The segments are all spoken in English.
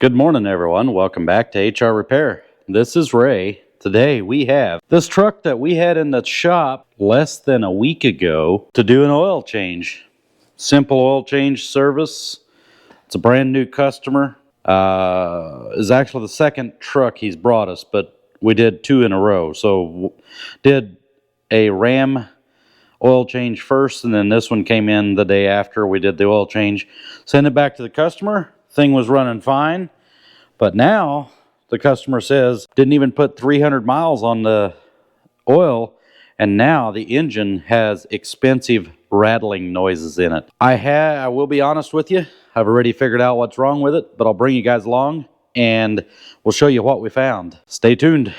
Good morning, everyone. Welcome back to HR Repair. This is Ray. Today we have this truck that we had in the shop less than a week ago to do an oil change. Simple oil change service. It's a brand new customer. Is actually the second truck he's brought us, but we did two in a row. So did a Ram oil change first, and then this one came in the day after we did the oil change. Send it back to the customer. Thing was running fine, but now the customer says didn't even put 300 miles on the oil, and now the engine has expensive rattling noises in it. I will be honest with you, I've already figured out what's wrong with it, but I'll bring you guys along and we'll show you what we found. Stay tuned.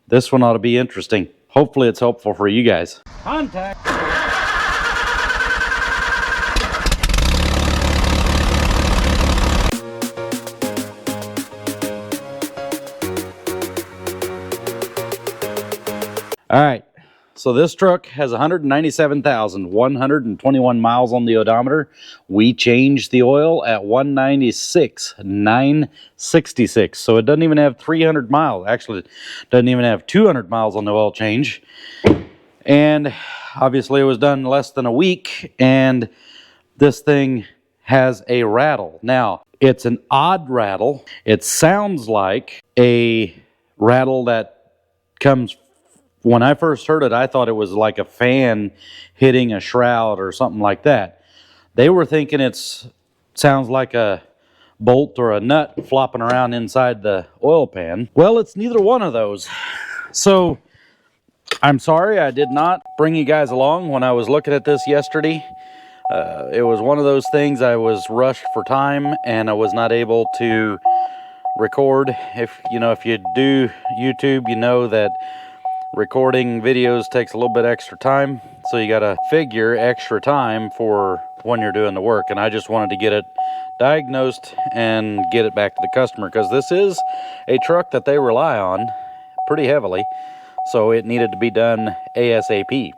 This one ought to be interesting. Hopefully it's helpful for you guys. Contact. All right, so this truck has 197,121 miles on the odometer. We changed the oil at 196,966. So it doesn't even have 300 miles. Actually, it doesn't even have 200 miles on the oil change. And obviously it was done less than a week, and this thing has a rattle. Now, it's an odd rattle. It sounds like a rattle that comes. When I first heard it, I thought it was like a fan hitting a shroud or something like that. They were thinking it sounds like a bolt or a nut flopping around inside the oil pan. Well, it's neither one of those. So I'm sorry I did not bring you guys along when I was looking at this yesterday. It was one of those things. I was rushed for time and I was not able to record. If you do YouTube, you know that recording videos takes a little bit extra time, so you got to figure extra time for when you're doing the work. And I just wanted to get it diagnosed and get it back to the customer, because this is a truck that they rely on pretty heavily, so it needed to be done ASAP.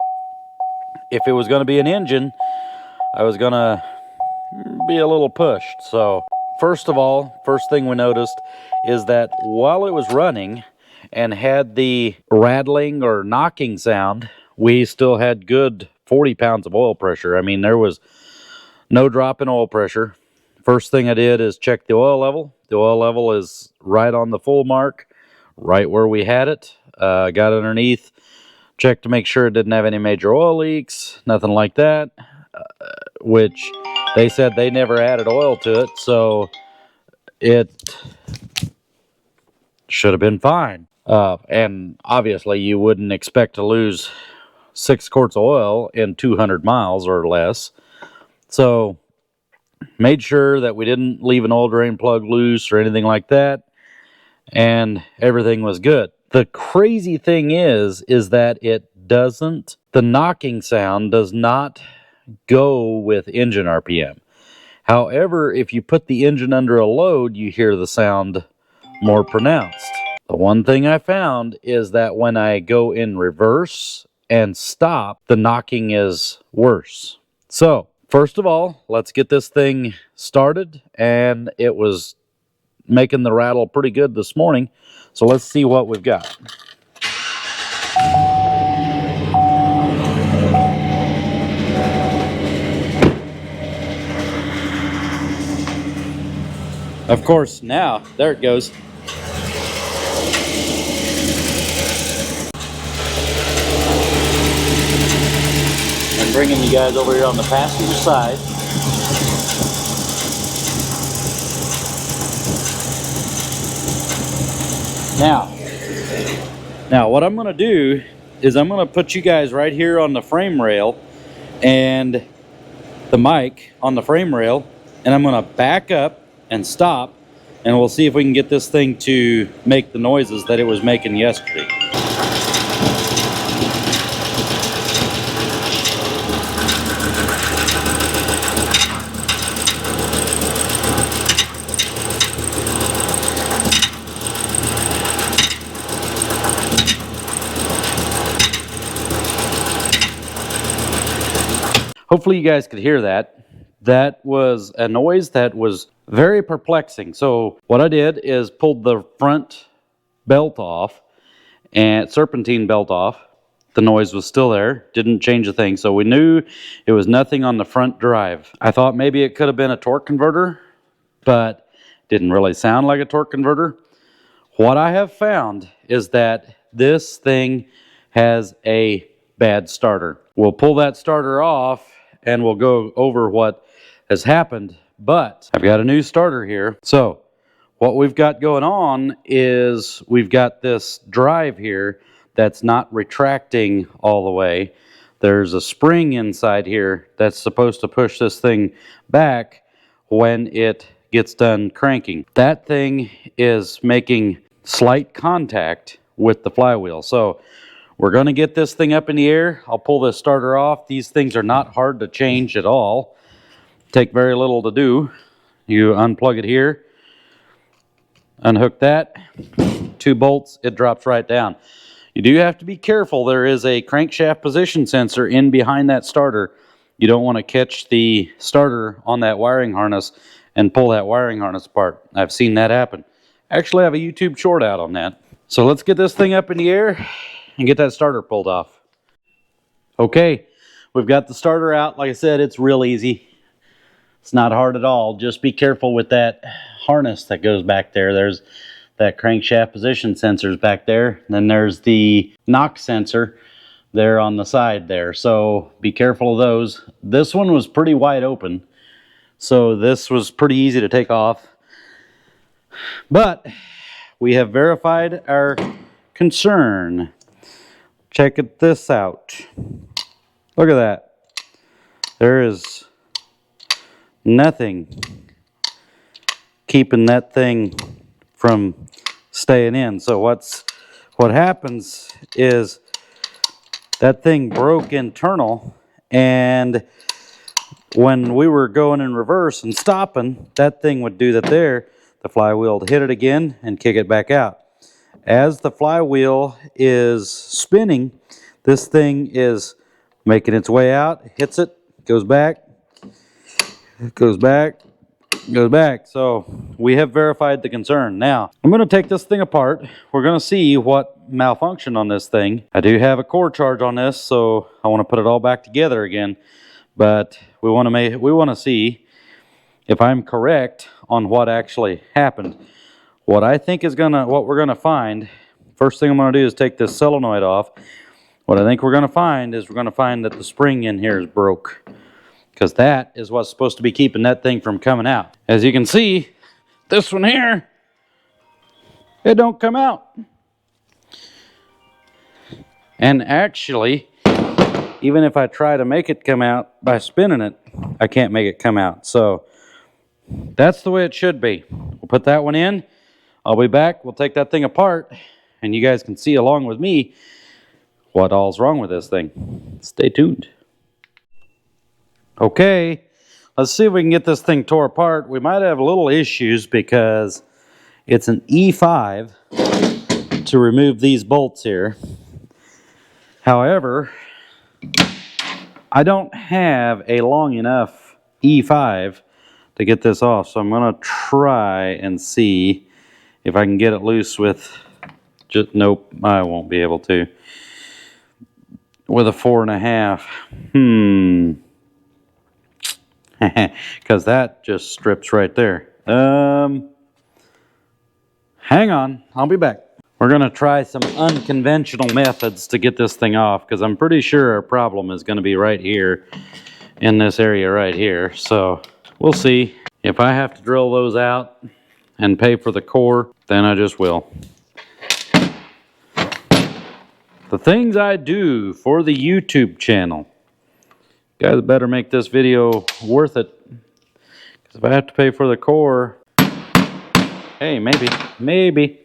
If it was going to be an engine, I was going to be a little pushed. So first of all, first thing we noticed is that while it was running and had the rattling or knocking sound, we still had good 40 pounds of oil pressure. I mean, there was no drop in oil pressure. First thing I did is check the oil level. The oil level is right on the full mark, right where we had it. Got underneath, checked to make sure it didn't have any major oil leaks, nothing like that, which they said they never added oil to it, so it should have been fine. And obviously you wouldn't expect to lose 6 quarts of oil in 200 miles or less. So made sure that we didn't leave an oil drain plug loose or anything like that, and everything was good. The crazy thing is that the knocking sound does not go with engine RPM. However, if you put the engine under a load, you hear the sound more pronounced. The one thing I found is that when I go in reverse and stop, the knocking is worse. So, first of all, let's get this thing started, and it was making the rattle pretty good this morning. So let's see what we've got. Of course, now, there it goes. I'm bringing you guys over here on the passenger side. Now what I'm going to do is I'm going to put you guys right here on the frame rail and the mic on the frame rail, and I'm going to back up and stop, and we'll see if we can get this thing to make the noises that it was making yesterday. Hopefully you guys could hear that. that was a noise that was very perplexing. So what I did is pulled the front belt off, and serpentine belt off. The noise was still there, didn't change a thing. So we knew it was nothing on the front drive. I thought maybe it could have been a torque converter, but didn't really sound like a torque converter. What I have found is that this thing has a bad starter. We'll pull that starter off and we'll go over what has happened, but I've got a new starter here. So what we've got going on is we've got this drive here that's not retracting all the way. There's a spring inside here that's supposed to push this thing back when it gets done cranking. That thing is making slight contact with the flywheel. So we're going to get this thing up in the air. I'll pull this starter off. These things are not hard to change at all. Take very little to do. You unplug it here, unhook that, 2 bolts, it drops right down. You do have to be careful. There is a crankshaft position sensor in behind that starter. You don't want to catch the starter on that wiring harness and pull that wiring harness apart. I've seen that happen. Actually, I have a YouTube short out on that. So let's get this thing up in the air and get that starter pulled off. Okay, we've got the starter out. Like I said, it's real easy. It's not hard at all. Just be careful with that harness that goes back there. There's that crankshaft position sensors back there. Then there's the knock sensor there on the side there. So be careful of those. This one was pretty wide open, so this was pretty easy to take off. But we have verified our concern. Check this out. Look at that. There is nothing keeping that thing from staying in. So what happens is that thing broke internal, and when we were going in reverse and stopping, that thing would do that there. The flywheel would hit it again and kick it back out. As the flywheel is spinning, this thing is making its way out, hits it, goes back, goes back, goes back. So we have verified the concern. Now, I'm going to take this thing apart. We're going to see what malfunctioned on this thing. I do have a core charge on this, so I want to put it all back together again. But we want to see if I'm correct on what actually happened. What we're gonna find, first thing I'm gonna do is take this solenoid off. What I think we're gonna find is that the spring in here is broke, because that is what's supposed to be keeping that thing from coming out. As you can see, this one here, it don't come out. And actually, even if I try to make it come out by spinning it, I can't make it come out. So that's the way it should be. We'll put that one in. I'll be back. We'll take that thing apart, and you guys can see along with me what all's wrong with this thing. Stay tuned. Okay, let's see if we can get this thing tore apart. We might have little issues because it's an E5 to remove these bolts here. However, I don't have a long enough E5 to get this off, so I'm going to try and see if I can get it loose with just, nope, I won't be able to. With a 4.5. Because that just strips right there. Hang on, I'll be back. We're going to try some unconventional methods to get this thing off, because I'm pretty sure our problem is going to be right here in this area right here. So we'll see. If I have to drill those out and pay for the core, then I just will. The things I do for the YouTube channel. You guys better make this video worth it. Because if I have to pay for the core, hey, maybe.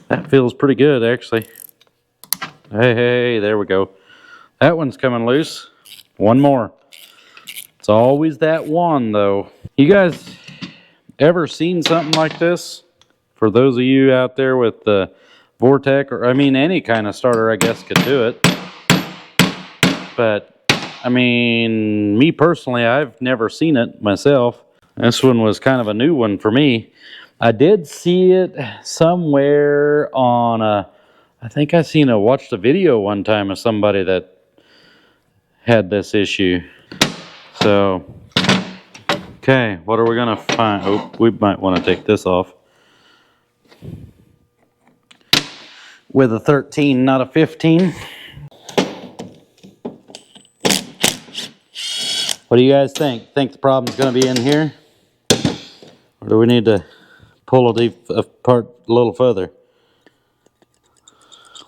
That feels pretty good, actually. Hey, there we go. That one's coming loose. One more. It's always that one, though. You guys ever seen something like this? For those of you out there with the Vortec, or I mean any kind of starter, I guess, could do it. But I mean, me personally, I've never seen it myself. This one was kind of a new one for me. I did see it somewhere on a, I think I watched a video one time of somebody that had this issue. So, okay, what are we gonna find? Oh, we might want to take this off. With a 13, not a 15. What do you guys think? Think the problem's gonna be in here? Or do we need to pull it apart a little further?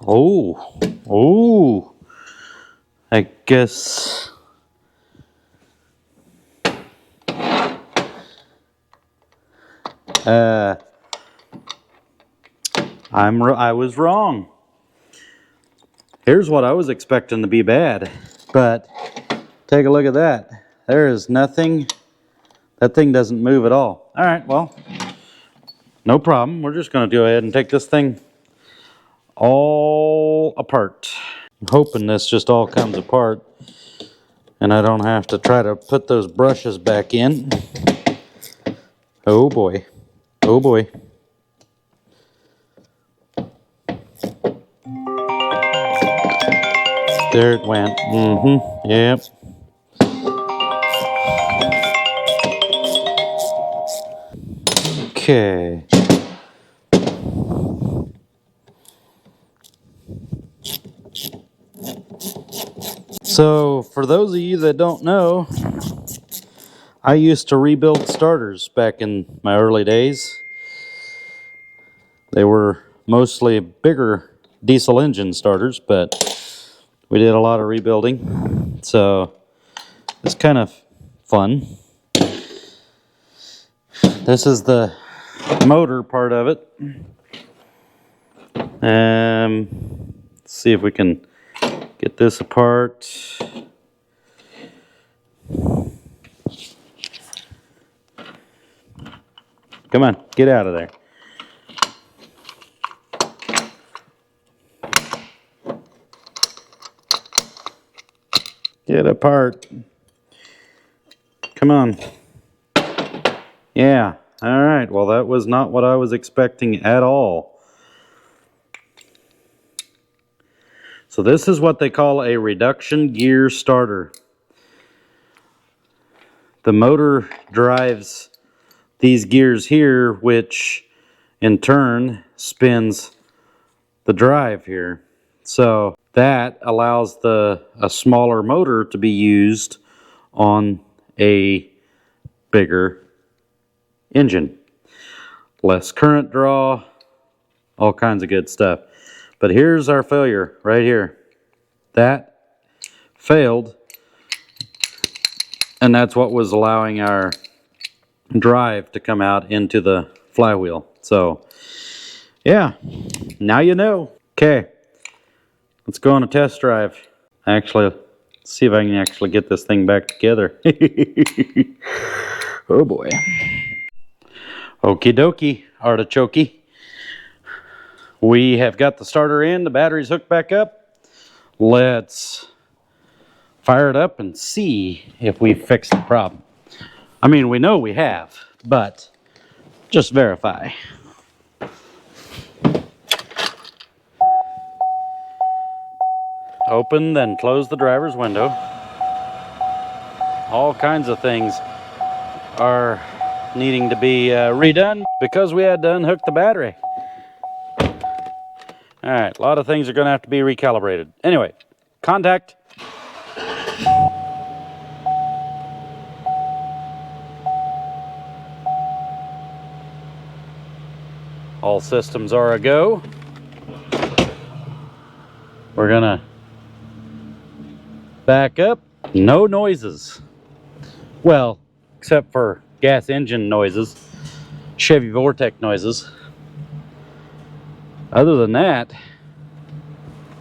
Oh, I guess. I was wrong. Here's what I was expecting to be bad, but take a look at that. There is nothing. That thing doesn't move at all. All right, well, no problem. We're just going to go ahead and take this thing all apart. I'm hoping this just all comes apart and I don't have to try to put those brushes back in. Oh boy. Oh boy. There it went. Mm-hmm. Yep. Okay. So, for those of you that don't know, I used to rebuild starters back in my early days. They were mostly bigger diesel engine starters, but we did a lot of rebuilding. So, it's kind of fun. This is the motor part of it. Let's see if we can get this apart. Come on, get out of there. Get apart. Come on. Yeah, all right. Well, that was not what I was expecting at all. So this is what they call a reduction gear starter. The motor drives these gears here, which in turn spins the drive here. So that allows a smaller motor to be used on a bigger engine. Less current draw, all kinds of good stuff. But here's our failure right here. That failed, and that's what was allowing our drive to come out into the flywheel. So yeah, now you know. Okay, let's go on a test drive. Actually, let's see if I can actually get this thing back together. Oh boy. Okie dokie, artichoke. We have got the starter in, the battery's hooked back up. Let's fire it up and see if we fixed the problem. I mean, we know we have, but just verify. Open, then close the driver's window. All kinds of things are needing to be redone because we had to unhook the battery. All right, a lot of things are going to have to be recalibrated. Anyway, contact. All systems are a go. We're going to back up. No noises. Well, except for gas engine noises, Chevy Vortec noises. Other than that,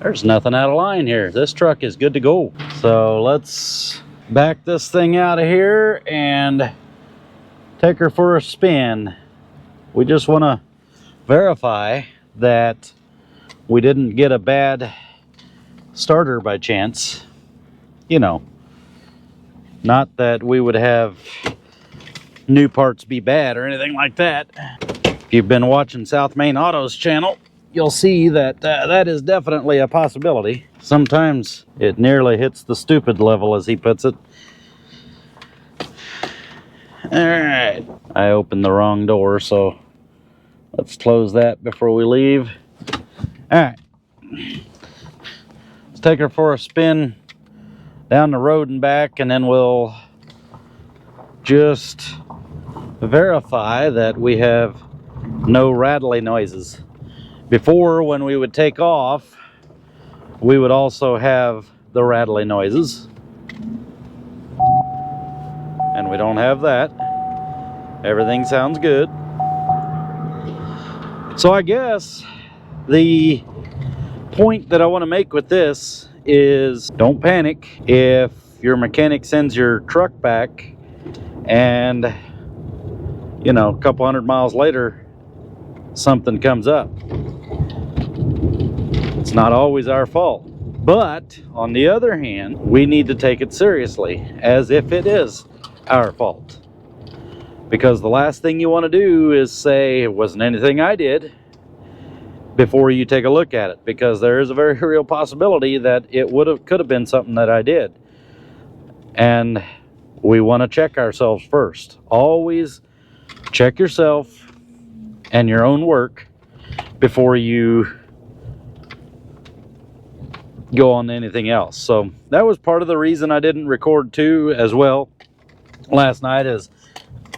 there's nothing out of line here. This truck is good to go. So let's back this thing out of here and take her for a spin. We just want to verify that we didn't get a bad starter by chance. You know, Not that we would have new parts be bad or anything like that. If you've been watching South Main Auto's channel, you'll see that that is definitely a possibility. Sometimes it nearly hits the stupid level, as he puts it. All right, I opened the wrong door, so let's close that before we leave. All right, let's take her for a spin down the road and back, and then we'll just verify that we have no rattly noises. Before, when we would take off, we would also have the rattly noises, and we don't have that. Everything sounds good. So I guess the point that I want to make with this is, don't panic if your mechanic sends your truck back and, you know, a couple hundred miles later something comes up. It's not always our fault. But on the other hand, we need to take it seriously as if it is our fault. Because the last thing you want to do is say it wasn't anything I did before you take a look at it, because there is a very real possibility that it could have been something that I did. And we want to check ourselves first. Always check yourself and your own work before you go on to anything else. So that was part of the reason I didn't record too as well last night. Is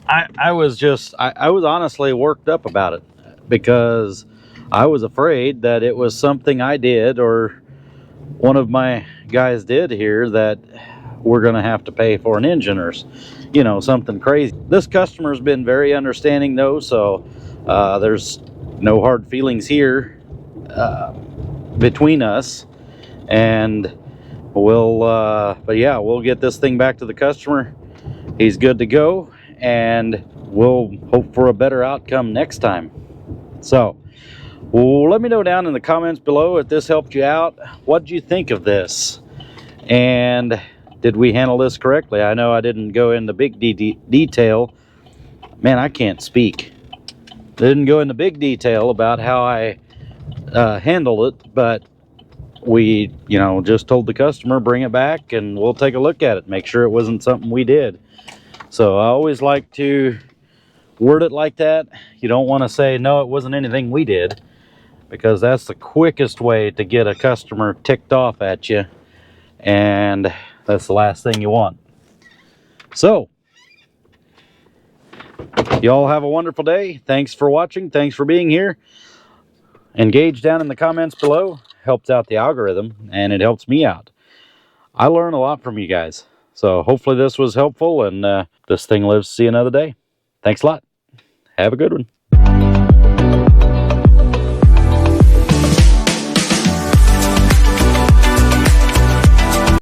I was honestly worked up about it, because I was afraid that it was something I did or one of my guys did here that we're going to have to pay for an engine, or, you know, something crazy. This customer's been very understanding though, so there's no hard feelings here between us. And but yeah, we'll get this thing back to the customer. He's good to go, and we'll hope for a better outcome next time. So, well, let me know down in the comments below if this helped you out. What did you think of this? And did we handle this correctly? I know I didn't go into big detail. Man, I can't speak. Didn't go into big detail about how I handled it, but we, you know, just told the customer bring it back and we'll take a look at it, make sure it wasn't something we did. So I always like to word it like that. You don't want to say no, it wasn't anything we did, because that's the quickest way to get a customer ticked off at you, and that's the last thing you want. So y'all have a wonderful day. Thanks for watching. Thanks for being here. Engage down in the comments below. Helps out the algorithm, and it helps me out. I learn a lot from you guys. So hopefully this was helpful, and this thing lives to see another day. Thanks a lot. Have a good one.